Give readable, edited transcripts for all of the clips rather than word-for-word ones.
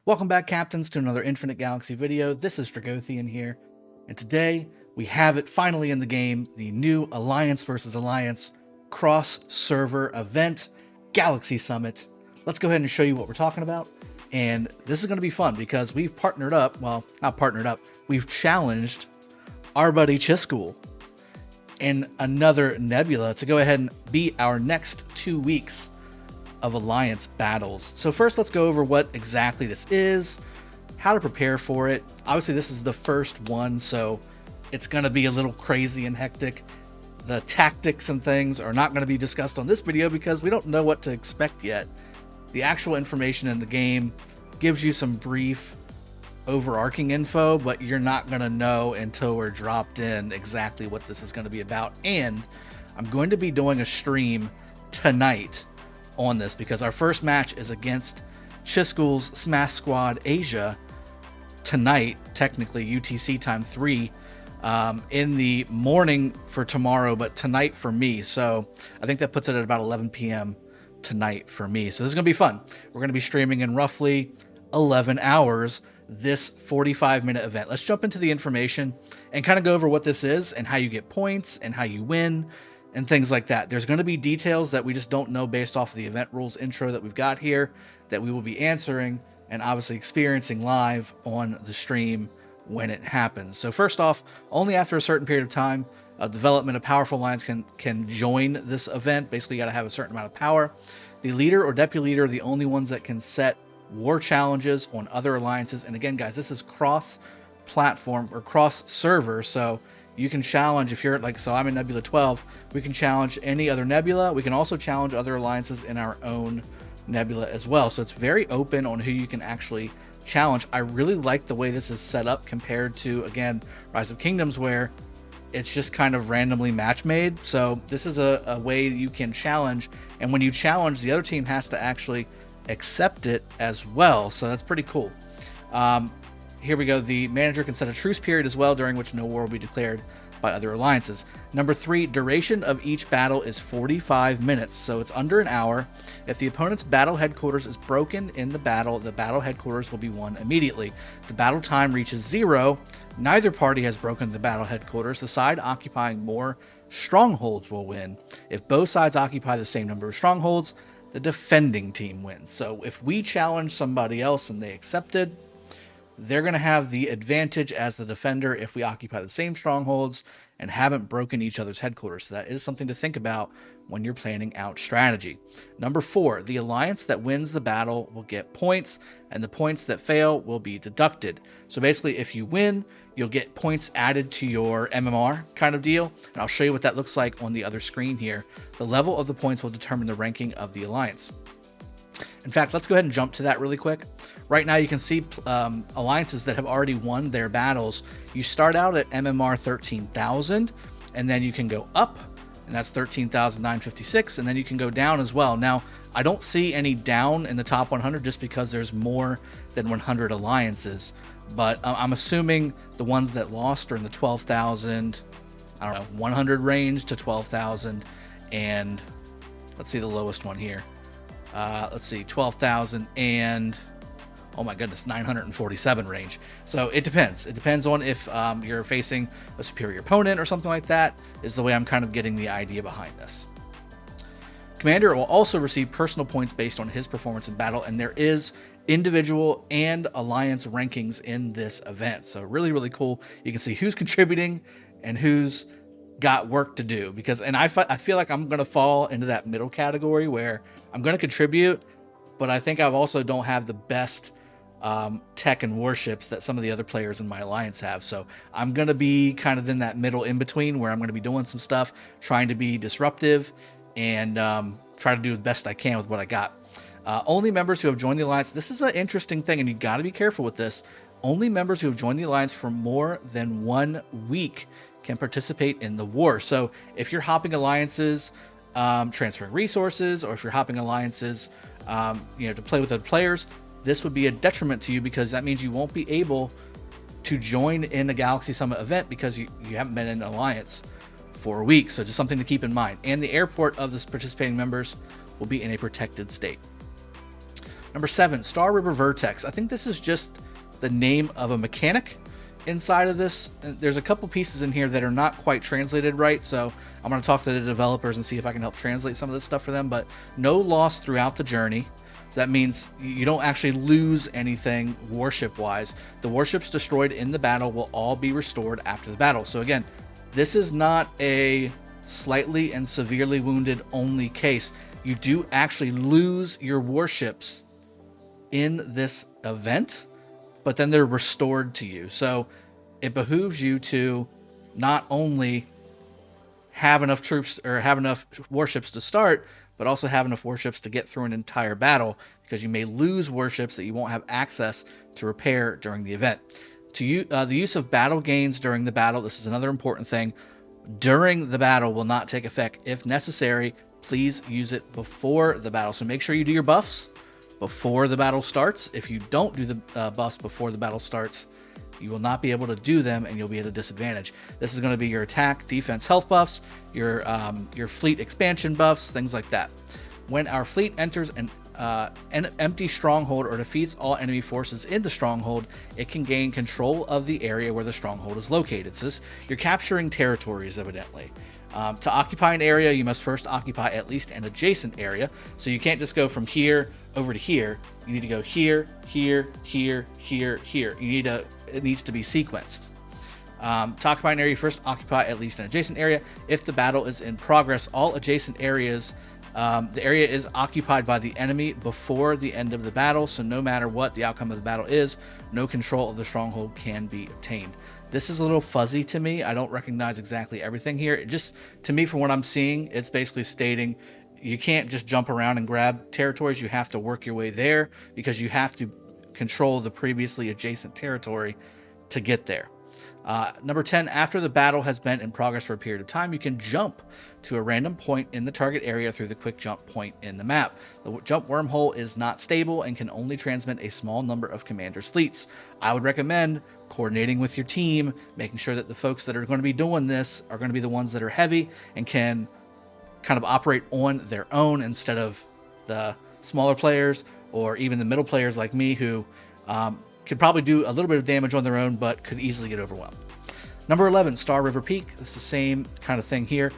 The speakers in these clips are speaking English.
Welcome back, Captains, to another Infinite Galaxy video. This is Dragothian here, and today we have it finally in the game, the new Alliance vs. Alliance cross-server event, Galaxy Summit. Let's go ahead and show you what we're talking about, and this is going to be fun because we've partnered up, well, not partnered up, we've challenged our buddy Chisgule and another Nebula to go ahead and beat our next 2 weeks of Alliance battles. So first, let's go over what exactly this is, how to prepare for it. Obviously, this is the first one, so it's going to be a little crazy and hectic. The tactics and things are not going to be discussed on this video because we don't know what to expect yet. The actual information in the game gives you some brief overarching info, but you're not going to know until we're dropped in exactly what this is going to be about. And I'm going to be doing a stream tonight on this because our first match is against Chisgule's Smash Squad Asia tonight, technically UTC time 3 in the morning for tomorrow, but tonight for me. So I think that puts it at about 11 p.m. tonight for me. So this is gonna be fun. We're gonna be streaming in roughly 11 hours this 45-minute event. Let's jump into the information and kind of go over what this is and how you get points and how you win and things like that. There's going to be details that we just don't know based off of the event rules intro that we've got here that we will be answering and obviously experiencing live on the stream when it happens. So first off, only after a certain period of time of development, a powerful alliance can join this event. Basically, you got to have a certain amount of power. The leader or deputy leader are the only ones that can set war challenges on other alliances. And again, guys, this is cross-platform or cross-server, so you can challenge, if you're like, so I'm in Nebula 12, we can challenge any other Nebula. We can also challenge other alliances in our own Nebula as well. So it's very open on who you can actually challenge. I really like the way this is set up compared to, again, Rise of Kingdoms, where it's just kind of randomly match made. So this is a way you can challenge, and when you challenge, the other team has to actually accept it as well. So that's pretty cool. Here we go. The manager can set a truce period as well, during which no war will be declared by other alliances. Number 3, duration of each battle is 45 minutes, so it's under an hour. If the opponent's battle headquarters is broken in the battle headquarters will be won immediately. If the battle time reaches 0, neither party has broken the battle headquarters. The side occupying more strongholds will win. If both sides occupy the same number of strongholds, the defending team wins. So if we challenge somebody else and they accepted, they're going to have the advantage as the defender if we occupy the same strongholds and haven't broken each other's headquarters. So that is something to think about when you're planning out strategy. Number 4, the alliance that wins the battle will get points, and the points that fail will be deducted. So basically, if you win, you'll get points added to your MMR kind of deal. And I'll show you what that looks like on the other screen here. The level of the points will determine the ranking of the alliance. In fact, let's go ahead and jump to that really quick. Right now, you can see alliances that have already won their battles. You start out at MMR 13,000, and then you can go up, and that's 13,956, and then you can go down as well. Now, I don't see any down in the top 100 just because there's more than 100 alliances, but I'm assuming the ones that lost are in the 12,000, I don't know, 100 range to 12,000, and let's see the lowest one here. Let's see, 12,000 and, oh my goodness, 947 range. So it depends. It depends on if you're facing a superior opponent or something like that, is the way I'm kind of getting the idea behind this. Commander will also receive personal points based on his performance in battle, and there is individual and alliance rankings in this event. So really, really cool. You can see who's contributing and who's got work to do, because, and I feel like I'm going to fall into that middle category where I'm going to contribute, but I think I also don't have the best tech and warships that some of the other players in my alliance have. So I'm going to be kind of in that middle in between where I'm going to be doing some stuff, trying to be disruptive and try to do the best I can with what I got. Only members who have joined the alliance, this is an interesting thing, and you got to be careful with this. Only members who have joined the alliance for more than 1 week can participate in the war. So if you're hopping alliances, transferring resources, or if you're hopping alliances, to play with other players, this would be a detriment to you, because that means you won't be able to join in the Galaxy Summit event because you haven't been in an alliance for a week. So just something to keep in mind. And the airport of the participating members will be in a protected state. Number 7, Star River Vertex. I think this is just the name of a mechanic inside of this. There's a couple pieces in here that are not quite translated right, so I'm going to talk to the developers and see if I can help translate some of this stuff for them. But no loss throughout the journey. So that means you don't actually lose anything warship wise. The warships destroyed in the battle will all be restored after the battle. So again, this is not a slightly and severely wounded only case. You do actually lose your warships in this event, but then they're restored to you. So it behooves you to not only have enough troops or have enough warships to start, but also have enough warships to get through an entire battle, because you may lose warships that you won't have access to repair during the event. The use of battle gains during the battle, this is another important thing. During the battle will not take effect. If necessary, please use it before the battle. So make sure you do your buffs before the battle starts. If you don't do the buffs before the battle starts, you will not be able to do them, and you'll be at a disadvantage. This is going to be your attack, defense, health buffs, your fleet expansion buffs, things like that. When our fleet enters an empty stronghold or defeats all enemy forces in the stronghold, it can gain control of the area where the stronghold is located. So you're capturing territories, evidently. To occupy an area, you must first occupy at least an adjacent area. So you can't just go from here over to here. You need to go here, here, here, here, here. It needs to be sequenced. To occupy an area, you first occupy at least an adjacent area. If the battle is in progress, all adjacent areas, the area is occupied by the enemy before the end of the battle. So no matter what the outcome of the battle is, no control of the stronghold can be obtained. This is a little fuzzy to me. I don't recognize exactly everything here. It just, to me, from what I'm seeing, it's basically stating you can't just jump around and grab territories. You have to work your way there, because you have to control the previously adjacent territory to get there. Number 10, after the battle has been in progress for a period of time, you can jump to a random point in the target area through the quick jump point in the map. The jump wormhole is not stable and can only transmit a small number of commanders' fleets. I would recommend coordinating with your team, making sure that the folks that are going to be doing this are going to be the ones that are heavy and can kind of operate on their own, instead of the smaller players or even the middle players like me, who could probably do a little bit of damage on their own, but could easily get overwhelmed. Number 11, Star River Peak. It's the same kind of thing here.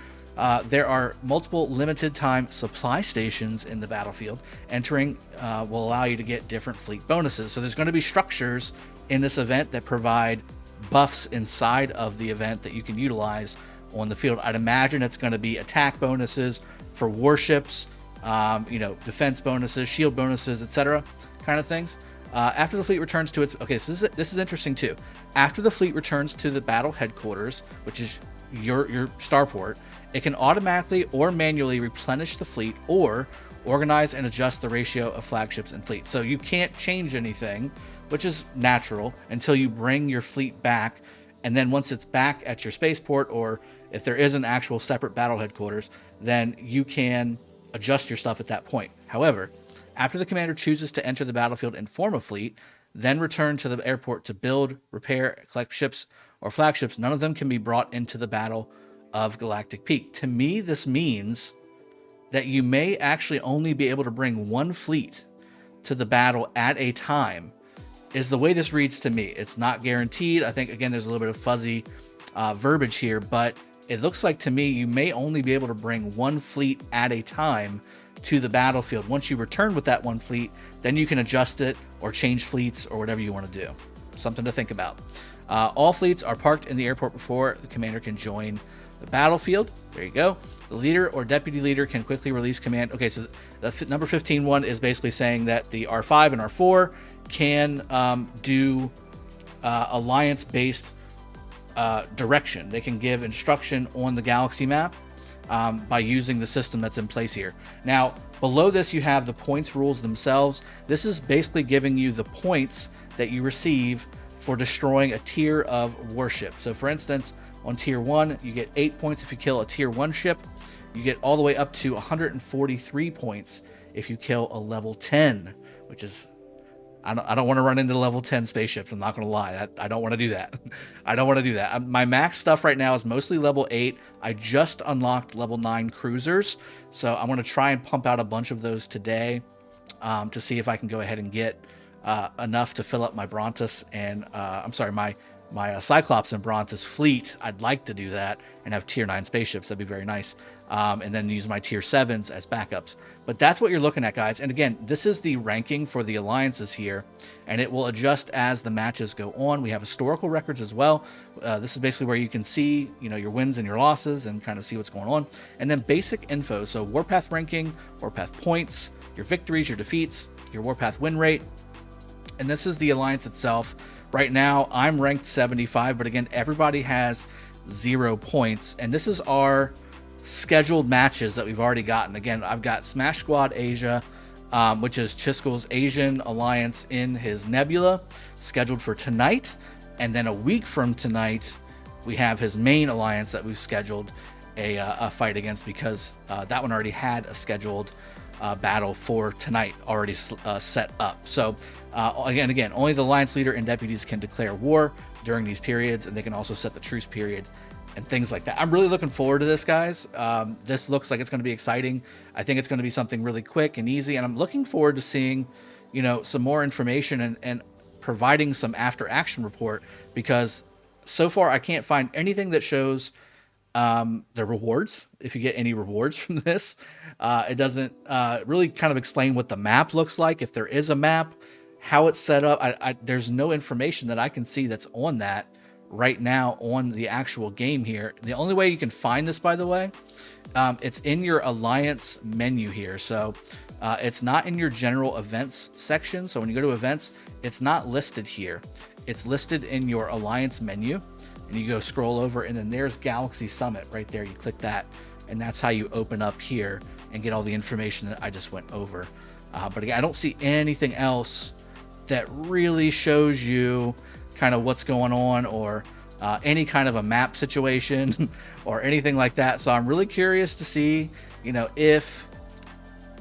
There are multiple limited time supply stations in the battlefield. Entering will allow you to get different fleet bonuses. So there's going to be structures in this event that provide buffs inside of the event that you can utilize on the field. I'd imagine it's going to be attack bonuses for warships, defense bonuses, shield bonuses, etc., kind of things. After the fleet returns to its... Okay, so this is interesting too. After the fleet returns to the battle headquarters, which is your starport, it can automatically or manually replenish the fleet or organize and adjust the ratio of flagships and fleet. So you can't change anything, which is natural, until you bring your fleet back. And then once it's back at your spaceport, or if there is an actual separate battle headquarters, then you can adjust your stuff at that point. However, after the commander chooses to enter the battlefield and form a fleet, then return to the airport to build, repair, collect ships or flagships, none of them can be brought into the Battle of Galactic Peak. To me, this means that you may actually only be able to bring one fleet to the battle at a time, is the way this reads to me. It's not guaranteed. I think, again, there's a little bit of fuzzy verbiage here, but it looks like to me you may only be able to bring one fleet at a time to the battlefield. Once you return with that one fleet, then you can adjust it or change fleets or whatever you want to do. Something to think about. All fleets are parked in the airport before the commander can join the battlefield. There you go. The leader or deputy leader can quickly release command. Okay, so the number 15 one is basically saying that the R5 and R4 can do alliance-based direction. They can give instruction on the galaxy map by using the system that's in place here. Now, below this, you have the points rules themselves. This is basically giving you the points that you receive for destroying a tier of warship. So for instance, on tier 1, you get 8 points if you kill a tier 1 ship. You get all the way up to 143 points if you kill a level 10, which is... I don't want to run into level 10 spaceships. I'm not going to lie. I don't want to do that. I don't want to do that. My max stuff right now is mostly level 8. I just unlocked level 9 cruisers, so I'm going to try and pump out a bunch of those today. to see if I can go ahead and get enough to fill up my Brontus and I'm sorry, my Cyclops and Brontus fleet. I'd like to do that and have tier 9 spaceships. That'd be very nice. And then use my tier 7s as backups. But that's what you're looking at, guys. And again, this is the ranking for the alliances here, and it will adjust as the matches go on. We have historical records as well. This is basically where you can see, you know, your wins and your losses and kind of see what's going on. And then basic info. So Warpath ranking, Warpath points, your victories, your defeats, your Warpath win rate. And this is the alliance itself. Right now, I'm ranked 75, but again, everybody has 0 points. And this is our scheduled matches that we've already gotten. Again, I've got Smash Squad Asia, which is Chisgule's Asian alliance in his Nebula, scheduled for tonight. And then a week from tonight, we have his main alliance that we've scheduled a fight against, because that one already had a scheduled battle for tonight already set up. So again, only the alliance leader and deputies can declare war during these periods, and they can also set the truce period and things like that. I'm really looking forward to this, guys. This looks like it's going to be exciting. I think it's going to be something really quick and easy, and I'm looking forward to seeing, you know, some more information and providing some after action report, because so far I can't find anything that shows the rewards, if you get any rewards from this. It doesn't really kind of explain what the map looks like, if there is a map, how it's set up. There's no information that I can see that's on that right now on the actual game here. The only way you can find this, by the way, it's in your alliance menu here. So it's not in your general events section. So when you go to events, it's not listed here. It's listed in your alliance menu. And you go scroll over, and then there's Galaxy Summit right there. You click that, and that's how you open up here and get all the information that I just went over. But again, I don't see anything else that really shows you kind of what's going on, or any kind of a map situation or anything like that. So I'm really curious to see, you know, if,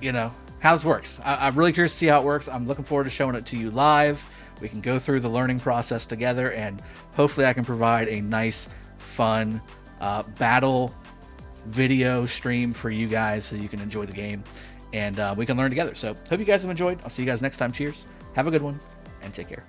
you know, how this works. I'm really curious to see how it works. I'm looking forward to showing it to you live. We can go through the learning process together, and hopefully I can provide a nice, fun battle video stream for you guys so you can enjoy the game, and we can learn together. So hope you guys have enjoyed. I'll see you guys next time. Cheers. Have a good one, and take care.